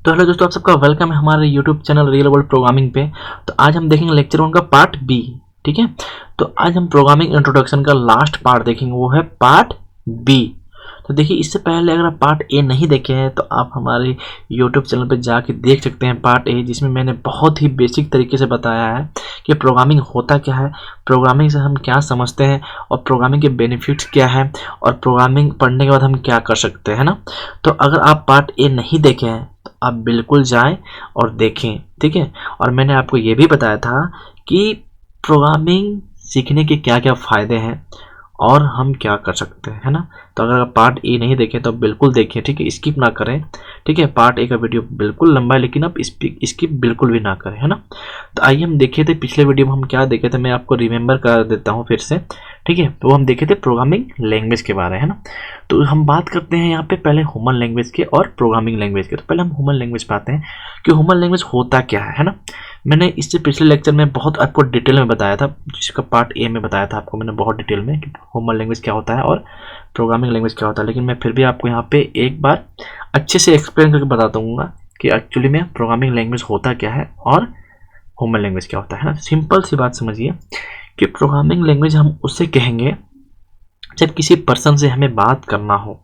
तो हेलो दोस्तों, आप सबका वेलकम है हमारे YouTube channel real world programming पे। तो आज हम देखेंगे लेक्चर 1 का पार्ट बी। ठीक है, तो आज हम प्रोग्रामिंग इंट्रोडक्शन का लास्ट पार्ट देखेंगे, वो है पार्ट बी। तो देखिए, इससे पहले अगर आप पार्ट ए नहीं देखे हैं तो आप हमारे यूट्यूब चैनल पर जाके देख सकते हैं पार्ट ए, जिसमें मैंने बहुत ही बेसिक तरीके से बताया है कि प्रोग्रामिंग होता क्या है, प्रोग्रामिंग से हम क्या समझते हैं और प्रोग्रामिंग के बेनिफिट्स क्या है और प्रोग्रामिंग पढ़ने के बाद हम क्या कर सकते हैं ना। तो अगर आप पार्ट ए नहीं देखे हैं तो आप बिल्कुल जाएं और देखें। ठीक है, और मैंने आपको ये भी बताया था कि प्रोग्रामिंग सीखने के क्या क्या फ़ायदे हैं और हम क्या कर सकते हैं, है ना। तो अगर आप पार्ट ए नहीं देखें तो बिल्कुल देखें, ठीक है, स्किप ना करें। ठीक है, पार्ट ए का वीडियो बिल्कुल लंबा है लेकिन आप स्किप बिल्कुल भी ना करें, है ना। तो आइए हम देखे थे पिछले वीडियो में हम क्या देखे थे, मैं आपको रिमेंबर कर देता हूँ फिर से। ठीक है, तो हम देखे थे प्रोग्रामिंग लैंग्वेज के बारे, है ना। तो हम बात करते हैं यहाँ पे पहले ह्यूमन लैंग्वेज के और प्रोग्रामिंग लैंग्वेज के। तो पहले हम ह्यूमन लैंग्वेज पे आते हैं कि ह्यूमन लैंग्वेज होता क्या है ना। मैंने इससे पिछले लेक्चर में बहुत आपको डिटेल में बताया था, जिसका पार्ट ए में बताया था आपको मैंने बहुत डिटेल में कि ह्यूमन लैंग्वेज क्या होता है और प्रोग्रामिंग लैंग्वेज क्या होता है। लेकिन मैं फिर भी आपको यहाँ पे एक बार अच्छे से एक्सप्लेन करके बता दूंगा कि एक्चुअली में प्रोग्रामिंग लैंग्वेज होता क्या है और ह्यूमन लैंग्वेज क्या होता है ना। सिंपल सी बात समझिए कि प्रोग्रामिंग लैंग्वेज हम उससे कहेंगे जब किसी पर्सन से हमें बात करना हो,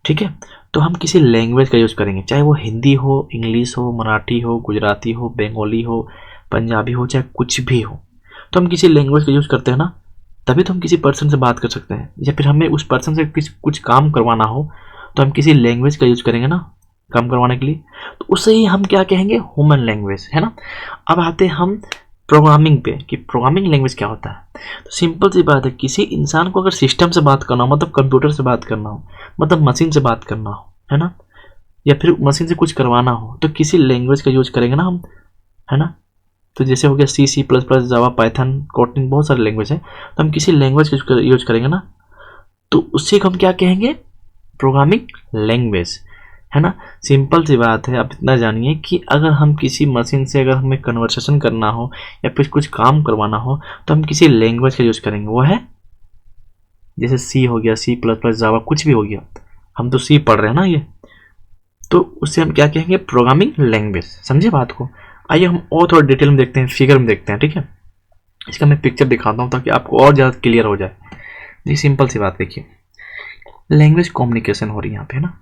ठीक है, तो हम किसी लैंग्वेज का यूज़ करेंगे, चाहे वो हिंदी हो, इंग्लिश हो, मराठी हो, गुजराती हो, बंगाली हो, पंजाबी हो, चाहे कुछ भी हो। तो हम किसी लैंग्वेज का यूज़ करते हैं ना, तभी तो हम किसी पर्सन से बात कर सकते हैं। या फिर हमें उस पर्सन से कुछ काम करवाना हो तो हम किसी लैंग्वेज का यूज़ करेंगे ना काम करवाने के लिए, तो उसे ही हम क्या कहेंगे, ह्यूमन लैंग्वेज, है ना। अब आते हैं हम प्रोग्रामिंग पे कि प्रोग्रामिंग लैंग्वेज क्या होता है। तो सिंपल सी बात है, किसी इंसान को अगर सिस्टम से बात करना हो, मतलब कंप्यूटर से बात करना हो, मतलब मशीन से बात करना हो, है ना, या फिर मशीन से कुछ करवाना हो तो किसी लैंग्वेज का यूज करेंगे ना हम, है ना। तो जैसे हो गया C++, जावा, पाइथन, कोटलिन, बहुत सारे लैंग्वेज है, तो हम किसी लैंग्वेज का यूज करेंगे ना तो उससे हम क्या कहेंगे, प्रोग्रामिंग लैंग्वेज, है ना। सिंपल सी बात है, आप इतना जानिए कि अगर हम किसी मशीन से अगर हमें कन्वर्सेशन करना हो या फिर कुछ काम करवाना हो तो हम किसी लैंग्वेज का यूज करेंगे, वो है जैसे C हो गया, C++, जावा, कुछ भी हो गया, हम तो C पढ़ रहे हैं ना ये, तो उससे हम क्या कहेंगे, प्रोग्रामिंग लैंग्वेज। समझे बात को। आइए हम और थोड़ा डिटेल में देखते हैं, फिगर में देखते हैं। ठीक है, इसका मैं पिक्चर दिखाता हूँ ताकि आपको और ज़्यादा क्लियर हो जाए। ये सिंपल सी बात देखिए, लैंग्वेज कम्युनिकेशन हो रही है यहाँ पे, है ना।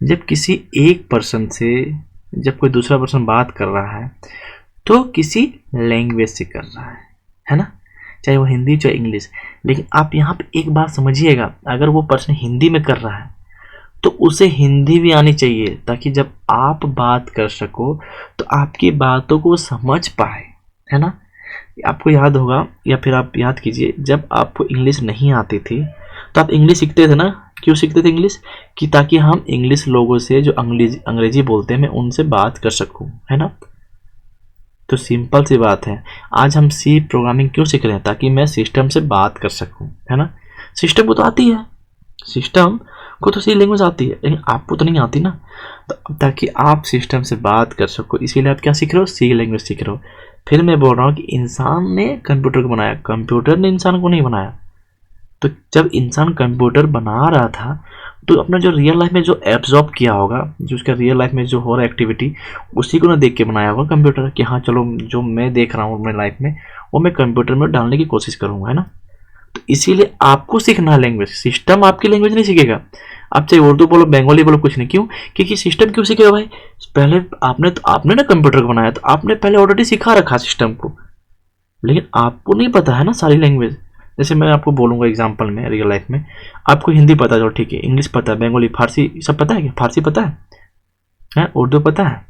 जब किसी एक पर्सन से जब कोई दूसरा पर्सन बात कर रहा है तो किसी लैंग्वेज से कर रहा है ना, चाहे वो हिंदी चाहे इंग्लिश। लेकिन आप यहाँ पे एक बात समझिएगा, अगर वो पर्सन हिंदी में कर रहा है तो उसे हिंदी भी आनी चाहिए ताकि जब आप बात कर सको तो आपकी बातों को समझ पाए, है ना। आपको याद होगा या फिर आप याद कीजिए, जब आपको इंग्लिश नहीं आती थी तो आप इंग्लिश सीखते थे ना। क्यों सीखते थे इंग्लिश, कि ताकि हम इंग्लिश लोगों से जो अंग्रेजी बोलते हैं मैं उनसे बात कर सकूं, है ना। तो सिंपल सी बात है, आज हम सी प्रोग्रामिंग क्यों सीख रहे हैं, ताकि मैं सिस्टम से बात कर सकूं, है ना। सिस्टम को तो आती है, सिस्टम को तो सी लैंग्वेज आती है, लेकिन आपको तो नहीं आती ना। तो ताकि आप सिस्टम से बात कर सको इसीलिए आप क्या सीख रहे हो, सी लैंग्वेज सीख रहे हो। फिर मैं बोल रहा हूँ कि इंसान ने कंप्यूटर को बनाया, कंप्यूटर ने इंसान को नहीं बनाया। तो जब इंसान कंप्यूटर बना रहा था तो अपना जो रियल लाइफ में जो एब्जॉर्ब किया होगा, जो उसका रियल लाइफ में जो हो रहा है एक्टिविटी, उसी को ना देख के बनाया होगा कंप्यूटर कि हाँ चलो जो मैं देख रहा हूँ अपने लाइफ में वो मैं कंप्यूटर में डालने की कोशिश करूँगा, है ना। तो इसीलिए आपको सीखना है लैंग्वेज, सिस्टम आपकी लैंग्वेज नहीं सीखेगा। आप चाहे उर्दू बोलो, बंगाली बोलो, कुछ नहीं। क्यों, क्योंकि सिस्टम क्यों सीखेगा भाई, पहले आपने ना कंप्यूटर को बनाया तो आपने पहले ऑलरेडी सिखा रखा सिस्टम को, लेकिन आपको नहीं पता है ना सारी लैंग्वेज। जैसे मैं आपको बोलूँगा एग्जांपल में, रियल लाइफ में आपको हिंदी पता है, चलो ठीक है, इंग्लिश पता है, बंगाली, फारसी सब पता है क्या, फारसी पता है, उर्दू पता है,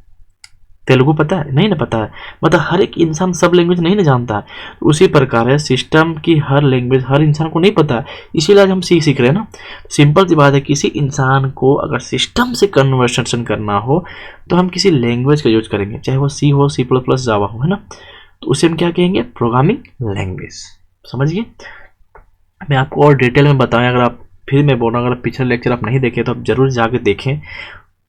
तेलुगु पता है, नहीं ना पता है। मतलब हर एक इंसान सब लैंग्वेज नहीं ना जानता है। उसी प्रकार है, सिस्टम की हर लैंग्वेज हर इंसान को नहीं पता है, इसीलिए आज हम सीख रहे हैं ना। सिंपल सी बात है, किसी इंसान को अगर सिस्टम से कन्वर्सेशन करना हो तो हम किसी लैंग्वेज का यूज करेंगे, चाहे वो C हो, C++, जावा हो, है ना। तो उसे हम क्या कहेंगे, प्रोग्रामिंग लैंग्वेज। समझिए, मैं आपको और डिटेल में बताएं। अगर आप फिर मैं बोल रहा हूँ, अगर पिछले लेक्चर आप नहीं देखे तो आप जरूर जाके देखें।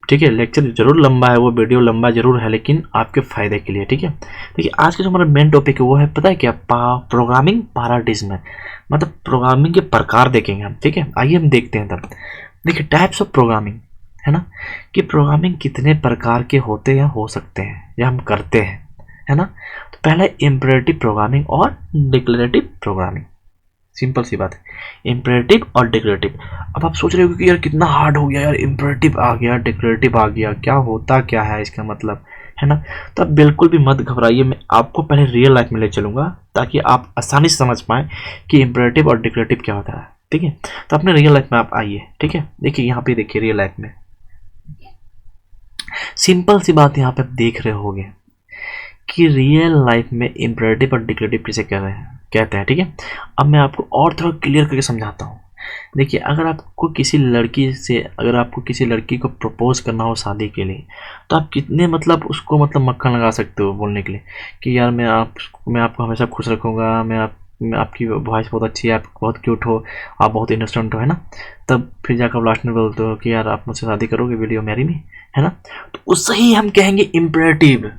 ठीक है, लेक्चर जरूर लंबा है, वो वीडियो लंबा जरूर है लेकिन आपके फायदे के लिए। ठीक है, देखिए आज का जो हमारा मेन टॉपिक है वो है, पता है क्या, प्रोग्रामिंग पैराडिग्म, मतलब प्रोग्रामिंग के प्रकार देखेंगे हम। ठीक है, आइए हम देखते हैं तब। देखिए टाइप्स ऑफ प्रोग्रामिंग, है ना, कि प्रोग्रामिंग कितने प्रकार के होते या हो सकते हैं या हम करते हैं, है ना। तो पहला इम्परेटिव प्रोग्रामिंग और डिक्लेरेटिव प्रोग्रामिंग। सिंपल सी बात है, इम्परेटिव और डिक्लेरेटिव। अब आप सोच रहे हो कि यार कितना हार्ड हो गया यार, इम्परेटिव आ गया, डिक्लेरेटिव आ गया, क्या होता क्या है इसका मतलब, है ना। तो आप बिल्कुल भी मत घबराइए, मैं आपको पहले रियल लाइफ में ले चलूंगा ताकि आप आसानी से समझ पाएं कि इम्परेटिव और डिक्लेरेटिव क्या होता है, ठीक है। तो अपने रियल लाइफ में आप आइए, ठीक है। देखिए यहाँ पे, देखिए रियल लाइफ में सिंपल सी बात यहाँ पे आप देख रहे होंगे कि रियल लाइफ में इम्परेटिव और डिक्लेरेटिव किसे कह रहे हैं, कहते हैं, ठीक है। अब मैं आपको और थोड़ा क्लियर करके समझाता हूँ। देखिए, अगर आपको किसी लड़की को प्रपोज करना हो शादी के लिए, तो आप कितने मतलब उसको मतलब मक्खन लगा सकते हो बोलने के लिए कि यार मैं आपको हमेशा खुश रखूँगा, मैं आपकी वॉइस बहुत अच्छी है, आप बहुत क्यूट हो, आप बहुत इनोसेंट हो, है ना। तब फिर जाकर लास्ट में बोलते हो कि यार आप मुझसे शादी करोगे, विल यू मैरी मी, है ना। तो उससे ही हम कहेंगे इम्परेटिव।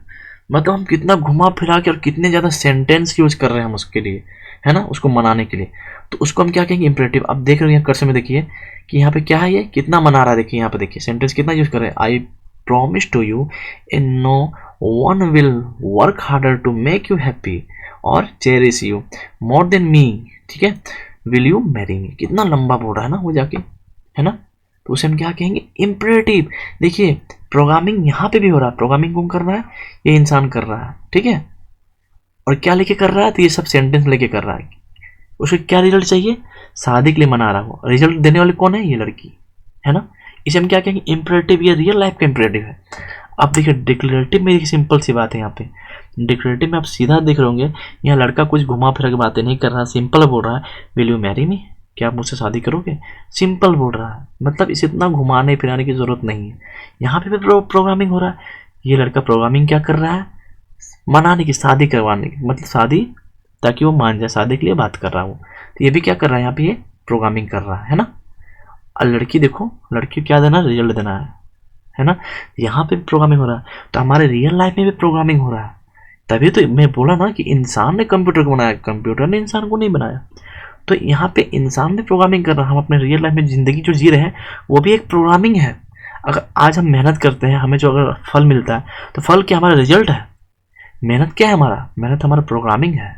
मतलब हम कितना घुमा फिरा के और कितने ज़्यादा सेंटेंस यूज कर रहे हैं हम उसके लिए, है ना, उसको मनाने के लिए। तो उसको हम क्या कहेंगे, इम्परेटिव। अब देख रहे हो यहाँ कर्सर में, देखिए कि यहाँ पे क्या है, ये कितना मना रहा है। देखिए यहाँ पे, देखिए सेंटेंस कितना यूज कर रहे हैं, I promise to you in no one will work harder to make you happy और cherish you more than me, ठीक है, विल यू मैरी मी। कितना लंबा बोल रहा है ना वो जाके, है ना। तो उसे हम क्या कहेंगे, इम्परेटिव। देखिए प्रोग्रामिंग यहाँ पे भी हो रहा है, प्रोग्रामिंग कौन कर रहा है, ये इंसान कर रहा है, ठीक है। और क्या लेके कर रहा है, तो ये सब सेंटेंस लेके कर रहा है। उसे क्या रिजल्ट चाहिए, शादी के लिए मना रहा हो, रिजल्ट देने वाली कौन है, ये लड़की, है ना। इसे हम क्या कहेंगे, इम्परेटिव। ये रियल लाइफ का इम्परेटिव है। अब देखिए डिक्लेरेटिव में सिंपल सी बात है। यहाँ पे डिक्लेरेटिव में आप सीधा देख रहे होंगे, यहाँ लड़का कुछ घुमा फिरा के बातें नहीं कर रहा, सिंपल बोल रहा है, विल यू मैरी मी, क्या आप मुझसे शादी करोगे, सिंपल बोल रहा है। मतलब इसे इतना घुमाने फिराने की जरूरत नहीं है। यहाँ पे भी प्रोग्रामिंग हो रहा है। ये लड़का प्रोग्रामिंग क्या कर रहा है, मनाने की, शादी करवाने की, मतलब शादी ताकि वो मान जाए, शादी के लिए बात कर रहा हूँ। तो ये भी क्या कर रहा है, यहाँ पे ये प्रोग्रामिंग कर रहा है ना। और लड़की देखो, लड़की क्या देना, रिजल्ट देना है ना। यहाँ पे प्रोग्रामिंग हो रहा है। तो हमारे रियल लाइफ में भी प्रोग्रामिंग हो रहा है। तभी तो मैं बोला ना कि इंसान ने कंप्यूटर को बनाया, कंप्यूटर ने इंसान को नहीं बनाया। तो यहाँ पे इंसान भी प्रोग्रामिंग कर रहा है। हम अपने रियल लाइफ में जिंदगी जो जी रहे हैं वो भी एक प्रोग्रामिंग है। अगर आज हम मेहनत करते हैं, हमें जो अगर फल मिलता है, तो फल क्या हमारा रिजल्ट है, मेहनत क्या है हमारा, मेहनत हमारा प्रोग्रामिंग है।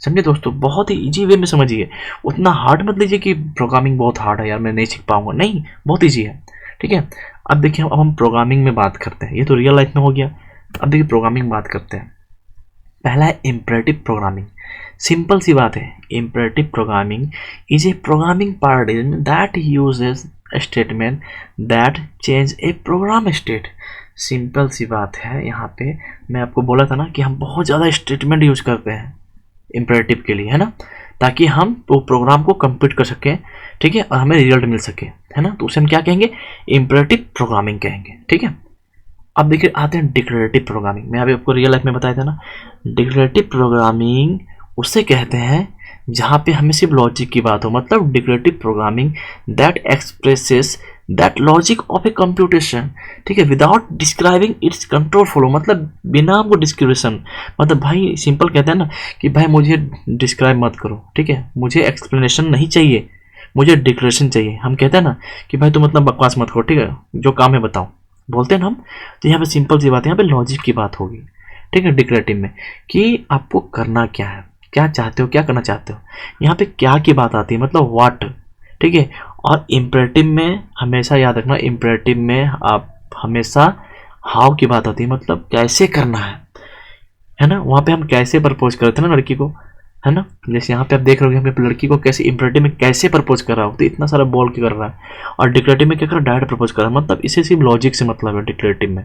समझे दोस्तों, बहुत ही इजी वे में समझिए। उतना हार्ड मत लीजिए कि प्रोग्रामिंग बहुत हार्ड है यार, मैं नहीं सीख पाऊंगा, नहीं, बहुत इजी है, ठीक है। अब देखिए, अब हम प्रोग्रामिंग में बात करते हैं, ये तो रियल लाइफ में हो गया। अब देखिए प्रोग्रामिंग बात करते हैं। पहला है इम्परेटिव प्रोग्रामिंग। सिंपल सी बात है, imperative programming is a programming paradigm that uses statement that change a program state. Simple सी बात है, यहाँ पे मैं आपको बोला था ना कि हम बहुत ज़्यादा स्टेटमेंट यूज करते हैं इम्परेटिव के लिए, है ना, ताकि हम वो प्रोग्राम को कंप्लीट कर सकें, ठीक है, और हमें रिजल्ट मिल सके, है ना। तो उसे हम क्या कहेंगे, इम्परेटिव प्रोग्रामिंग कहेंगे, ठीक है। अब देखिए आते हैं डिक्लेरेटिव प्रोग्रामिंग में। अभी आपको रियल लाइफ में बताया था ना, डिक्लेरेटिव प्रोग्रामिंग उसे कहते हैं जहाँ पे हमें सिर्फ लॉजिक की बात हो। मतलब declarative programming that expresses that logic of A computation, ठीक है, without describing it's control flow. मतलब बिना हमको डिस्क्रिप्शन, मतलब भाई सिंपल कहते हैं ना कि भाई मुझे डिस्क्राइब मत करो, ठीक है, मुझे एक्सप्लेनेशन नहीं चाहिए, मुझे डिक्लेरेशन चाहिए। हम कहते हैं ना कि भाई तुम मतलब बकवास मत करो, ठीक है, जो काम है बताओ, बोलते हैं ना हम। तो यहाँ पे सिंपल सी बात है, यहाँ पे लॉजिक की बात होगी, ठीक है, डिक्लेरेटिव में, कि आपको करना क्या है, क्या चाहते हो, क्या करना चाहते हो। यहाँ पे क्या की बात आती है, मतलब व्हाट, ठीक है। और इम्परेटिव में हमेशा याद रखना, इम्परेटिव में आप हमेशा हाउ की बात आती है, मतलब कैसे करना है ना। वहाँ पे हम कैसे प्रपोज करते हैं ना लड़की को, है ना। जैसे यहाँ पे आप देख रहे हो, यहाँ पे लड़की को कैसे इम्परेटिव में कैसे प्रपोज कर रहा हो, तो इतना सारा बोल के कर रहा है। और डिक्लेरेटिव में क्या कर रहा है, डायरेक्ट प्रपोज कर रहा है। मतलब इसे सिर्फ लॉजिक से मतलब है डिक्लेरेटिव में,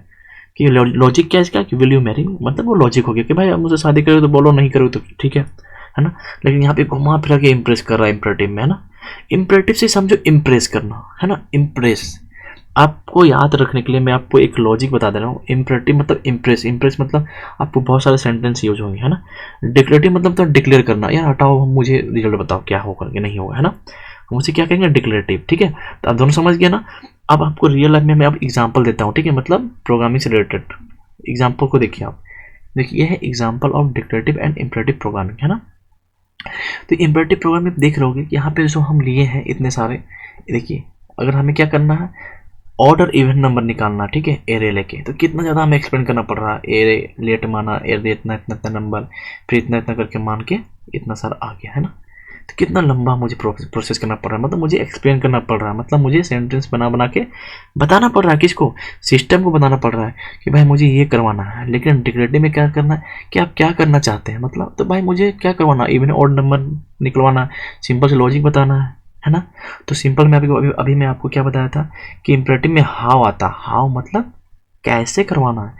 कि लॉजिक क्या है इसका, कि विल यू मैरी, मतलब वो लॉजिक हो गया कि भाई अब मुझे शादी करोगे तो बोलो, नहीं करोगे तो ठीक है ना। लेकिन यहाँ पे घुमा फिरा के इम्प्रेस कर रहा है इम्परेटिव में, है ना। इम्परेटिव से समझो इम्प्रेस करना, है ना, इम्प्रेस। आपको याद रखने के लिए मैं आपको एक लॉजिक बता दे रहा हूँ। इम्परेटिव मतलब इम्प्रेस, इम्प्रेस मतलब आपको बहुत सारे सेंटेंस यूज होंगे, है ना। डिक्लेरेटिव मतलब तो डिक्लेयर करना, यार हटाओ मुझे रिजल्ट बताओ क्या होगा कि नहीं होगा, है ना। हम उसे क्या कहेंगे, डिक्लेरेटिव, ठीक है। तो आप दोनों समझ गए ना। अब आपको रियल लाइफ में मैं अब एग्जाम्पल देता हूँ, ठीक है, मतलब प्रोग्रामिंग से रिलेटेड एग्जाम्पल को देखिए आप। देखिए यह है example of declarative and imperative programming, है ना। तो इम्परेटिव प्रोग्रामिंग देख रहे होगे कि यहाँ पे जो हम लिए हैं इतने सारे, देखिए अगर हमें क्या करना है, ऑर्डर इवन नंबर निकालना, ठीक है, एरे लेके। तो कितना ज़्यादा हमें एक्सप्लेन करना पड़ रहा है। एरे लेट माना, एरे इतना इतना इतना नंबर, फिर इतना इतना करके मान के इतना सारा आ गया, है ना। तो कितना लंबा मुझे प्रोसेस करना पड़ रहा है, मतलब मुझे एक्सप्लेन करना पड़ रहा है, मतलब मुझे सेंटेंस बना बना के बताना पड़ रहा है। किसको? सिस्टम को बताना पड़ रहा है कि भाई मुझे ये करवाना है। लेकिन डिक्लेरेटिव में क्या करना है कि आप क्या करना चाहते हैं, मतलब तो भाई मुझे क्या करवाना, इवन ऑड नंबर निकलवाना, सिंपल से लॉजिक बताना है ना। तो सिंपल में अभी मैं आपको क्या बताया था कि इम्परेटिव में हाउ आता, हाउ मतलब कैसे करवाना है,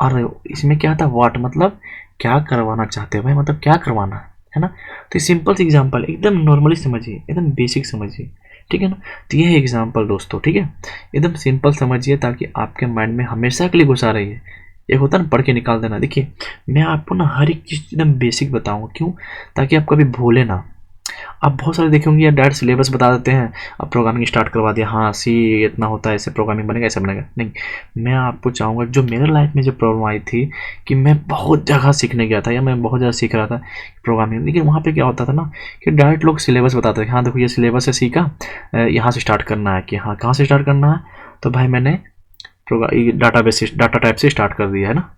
और इसमें क्या था व्हाट मतलब क्या करवाना चाहते हो भाई, मतलब क्या करवाना है ना। तो सिंपल सी एग्जांपल एकदम नॉर्मली समझिए, एकदम बेसिक समझिए, ठीक है ना। तो ये है एग्जांपल दोस्तों, ठीक है, एकदम सिंपल समझिए ताकि आपके माइंड में हमेशा के लिए घुसा रही है। एक होता है ना पढ़ के निकाल देना। देखिए मैं आपको ना हर एक चीज़ एकदम बेसिक बताऊंगा, क्यों? ताकि आप कभी भूले ना। आप बहुत सारे देखे होंगे यार, डायरेक्ट सिलेबस बता देते हैं, अब प्रोग्रामिंग स्टार्ट करवा दिया, हाँ सी इतना होता है, ऐसे प्रोग्रामिंग बनेगा, ऐसा बनेगा। नहीं, मैं आपको चाहूँगा, जो मेरे लाइफ में जो प्रॉब्लम आई थी कि मैं बहुत जगह सीखने गया था या मैं बहुत ज़्यादा सीख रहा था प्रोग्रामिंग, लेकिन वहाँ पे क्या होता था ना कि डायरेक्ट लोग सिलेबस बताते थे, हाँ देखो ये सिलेबस है, सीखा, यहाँ से स्टार्ट करना है। कि हाँ कहाँ से स्टार्ट करना है? तो भाई मैंने डाटा टाइप से स्टार्ट कर दिया, है ना।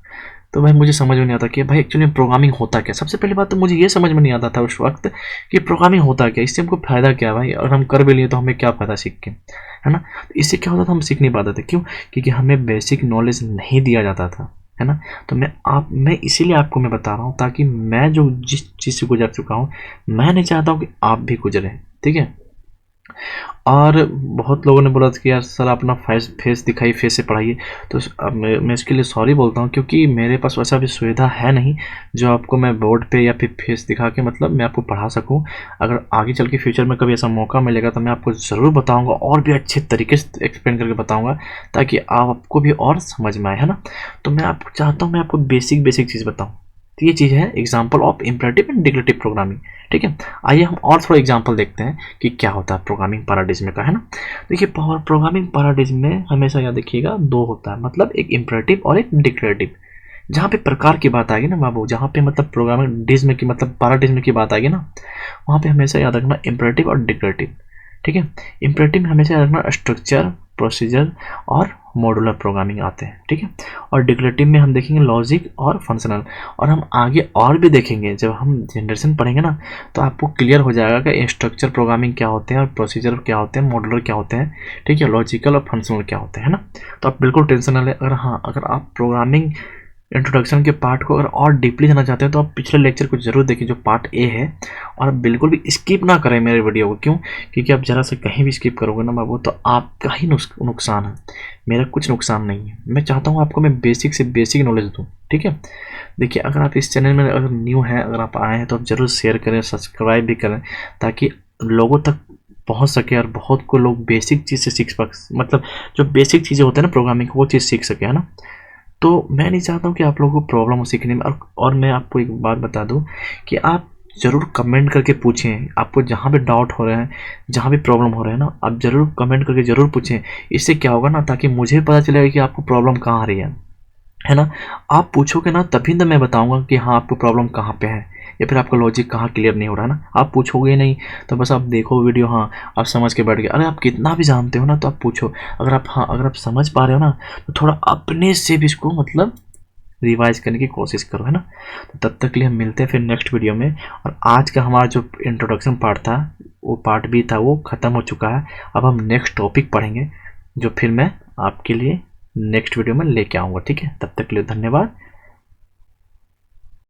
तो भाई मुझे समझ में नहीं आता कि भाई एक्चुअली प्रोग्रामिंग होता क्या। सबसे पहली बात तो मुझे ये समझ में नहीं आता था उस वक्त कि प्रोग्रामिंग होता क्या, इससे हमको फ़ायदा क्या है भाई, और हम कर भी लिए तो हमें क्या फ़ायदा सीख के, है ना। तो इससे क्या होता था, हम सीख नहीं पाते थे। क्यों? क्योंकि हमें बेसिक नॉलेज नहीं दिया जाता था, है ना। तो मैं इसीलिए आपको मैं बता रहा हूँ ताकि मैं जो जिस चीज़ से गुजर चुका हूँ, मैं नहीं चाहता हूँ कि आप भी गुजरें, ठीक है। और बहुत लोगों ने बोला था कि यार सर अपना फेस दिखाइए, फेस से पढ़ाइए। तो अब मैं इसके लिए सॉरी बोलता हूँ, क्योंकि मेरे पास वैसा भी सुविधा है नहीं जो आपको मैं बोर्ड पे या फिर फेस दिखा के मतलब मैं आपको पढ़ा सकूँ। अगर आगे चल के फ्यूचर में कभी ऐसा मौका मिलेगा तो मैं आपको ज़रूर बताऊँगा, और भी अच्छे तरीके से एक्सप्लेन करके बताऊँगा ताकि आपको भी और समझ में आए, है ना। तो मैं आपको चाहता हूँ मैं आपको बेसिक बेसिक चीज़ बताऊँ। तो ये चीज़ है example of imperative and declarative programming, ठीक है। आइए हम और थोड़ा एग्जाम्पल देखते हैं कि क्या होता है प्रोग्रामिंग पैराडाइज्म का, है ना। देखिए प्रोग्रामिंग पैराडाइज्म में हमेशा याद रखिएगा दो होता है, मतलब एक इम्परेटिव और एक डिक्लेरेटिव। जहाँ पे प्रकार की बात आएगी ना बाबू, जहाँ पे मतलब प्रोग्रामिंग डिज्म की मतलब पैराडाइज्म की बात आएगी ना, वहाँ पे हमेशा याद रखना इम्परेटिव और डिक्लेरेटिव, ठीक है। इम्परेटिव में हमेशा याद रखना स्ट्रक्चर, प्रोसीजर और मॉड्यूलर प्रोग्रामिंग आते हैं, ठीक है। और डिक्लेरेटिव में हम देखेंगे लॉजिक और फंक्शनल। और हम आगे और भी देखेंगे, जब हम जनरेशन पढ़ेंगे ना तो आपको क्लियर हो जाएगा कि स्ट्रक्चर प्रोग्रामिंग क्या होते हैं और प्रोसीजर क्या होते हैं, मॉड्यूलर क्या होते हैं, ठीक है, लॉजिकल और फंक्शनल क्या होते हैं, है ना। तो आप बिल्कुल टेंशन ना लें। अगर हाँ अगर आप प्रोग्रामिंग इंट्रोडक्शन के पार्ट को अगर और डीपली जाना चाहते हैं तो आप पिछले लेक्चर को जरूर देखें जो पार्ट ए है, और बिल्कुल भी स्किप ना करें मेरे वीडियो को। क्यों? क्योंकि आप ज़रा से कहीं भी स्किप करोगे ना बाबू तो आपका ही नुकसान है, मेरा कुछ नुकसान नहीं है। मैं चाहता हूँ आपको मैं बेसिक से बेसिक नॉलेज दूँ, ठीक है। देखिए अगर आप इस चैनल में अगर न्यू हैं, अगर आप आए हैं तो आप ज़रूर शेयर करें, सब्सक्राइब भी करें ताकि लोगों तक पहुंच सके और बहुत को लोग बेसिक चीज़ से सीख मतलब जो बेसिक चीज़ें होते हैं ना प्रोग्रामिंग वो चीज़ सीख सके, है ना। तो मैं नहीं चाहता हूँ कि आप लोगों को प्रॉब्लम हो सीखने में। और मैं आपको एक बात बता दूँ कि आप ज़रूर कमेंट करके पूछें, आपको जहाँ भी डाउट हो रहे हैं, जहाँ भी प्रॉब्लम हो रहा है ना, आप ज़रूर कमेंट करके ज़रूर पूछें। इससे क्या होगा ना, ताकि मुझे पता चलेगा कि आपको प्रॉब्लम कहाँ आ रही है ना। आप पूछोगे ना तभी तो मैं बताऊंगा कि हाँ आपको प्रॉब्लम कहाँ पे है, या फिर आपका लॉजिक कहाँ क्लियर नहीं हो रहा है ना। आप पूछोगे नहीं तो बस आप देखो वीडियो, हाँ आप समझ के बैठ गए। अरे आप कितना भी जानते हो ना तो आप पूछो। अगर आप समझ पा रहे हो ना तो थोड़ा अपने से भी इसको मतलब रिवाइज करने की कोशिश करो, है ना। तो तब तक के लिए हम मिलते हैं फिर नेक्स्ट वीडियो में। और आज का हमारा जो इंट्रोडक्शन पार्ट था वो पार्ट भी था वो ख़त्म हो चुका है। अब हम नेक्स्ट टॉपिक पढ़ेंगे जो फिर मैं आपके लिए नेक्स्ट वीडियो में लेके आऊँगा, ठीक है। तब तक के लिए धन्यवाद।